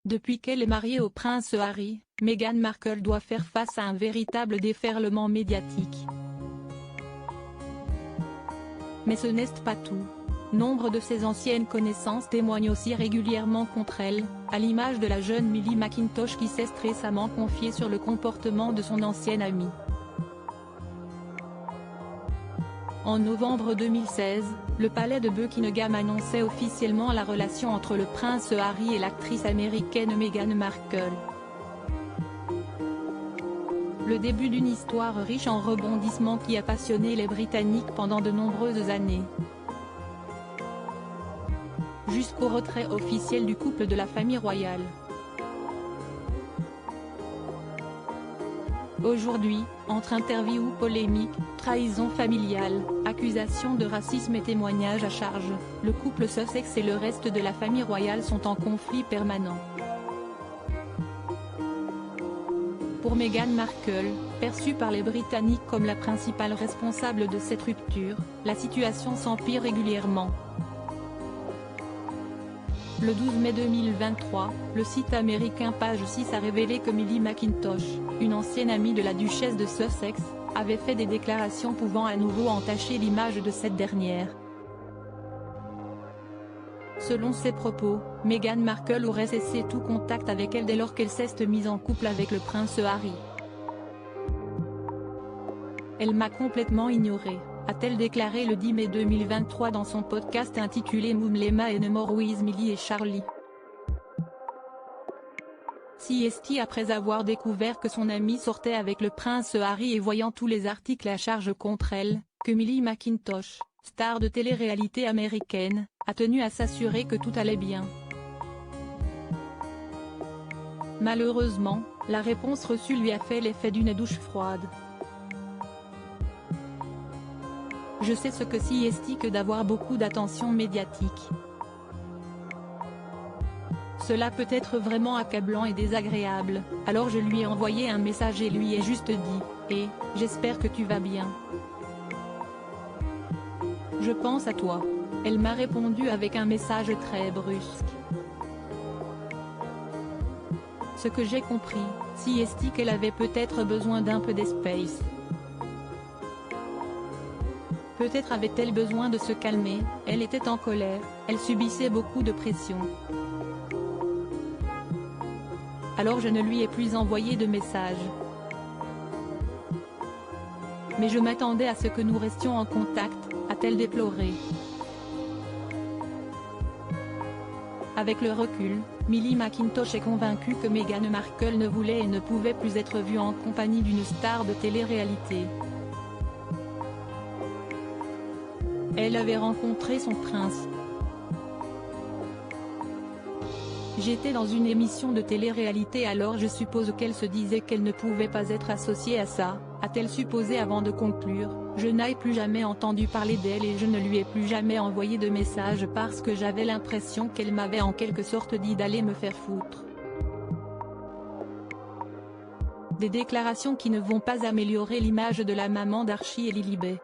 Depuis qu'elle est mariée au prince Harry, Meghan Markle doit faire face à un véritable déferlement médiatique. Mais ce n'est pas tout. Nombre de ses anciennes connaissances témoignent aussi régulièrement contre elle, à l'image de la jeune Millie McIntosh qui s'est récemment confiée sur le comportement de son ancienne amie. En novembre 2016, le palais de Buckingham annonçait officiellement la relation entre le prince Harry et l'actrice américaine Meghan Markle. Le début d'une histoire riche en rebondissements qui a passionné les Britanniques pendant de nombreuses années. Jusqu'au retrait officiel du couple de la famille royale. Aujourd'hui, entre interviews polémiques, trahison familiale, accusations de racisme et témoignages à charge, le couple Sussex et le reste de la famille royale sont en conflit permanent. Pour Meghan Markle, perçue par les Britanniques comme la principale responsable de cette rupture, la situation s'empire régulièrement. Le 12 mai 2023, le site américain Page 6 a révélé que Millie McIntosh, une ancienne amie de la duchesse de Sussex, avait fait des déclarations pouvant à nouveau entacher l'image de cette dernière. Selon ses propos, Meghan Markle aurait cessé tout contact avec elle dès lors qu'elle s'est mise en couple avec le prince Harry. Elle m'a complètement ignorée, a-t-elle déclaré le 10 mai 2023 dans son podcast intitulé Mumlema and More with Millie et Charlie. CST après avoir découvert que son amie sortait avec le prince Harry et voyant tous les articles à charge contre elle, que Millie McIntosh, star de télé-réalité américaine, a tenu à s'assurer que tout allait bien. Malheureusement, la réponse reçue lui a fait l'effet d'une douche froide. Je sais ce que c'est que d'avoir beaucoup d'attention médiatique. Cela peut être vraiment accablant et désagréable, alors je lui ai envoyé un message et lui ai juste dit « Eh, j'espère que tu vas bien. Je pense à toi ». Elle m'a répondu avec un message très brusque. Ce que j'ai compris, c'est qu'elle avait peut-être besoin d'un peu d'espace. Peut-être avait-elle besoin de se calmer, elle était en colère, elle subissait beaucoup de pression. Alors je ne lui ai plus envoyé de message. Mais je m'attendais à ce que nous restions en contact, a-t-elle déploré. Avec le recul, Millie McIntosh est convaincue que Meghan Markle ne voulait et ne pouvait plus être vue en compagnie d'une star de télé-réalité. Elle avait rencontré son prince. J'étais dans une émission de télé-réalité alors je suppose qu'elle se disait qu'elle ne pouvait pas être associée à ça, a-t-elle supposé avant de conclure, je n'ai plus jamais entendu parler d'elle et je ne lui ai plus jamais envoyé de message parce que j'avais l'impression qu'elle m'avait en quelque sorte dit d'aller me faire foutre. Des déclarations qui ne vont pas améliorer l'image de la maman d'Archie et Lilibet.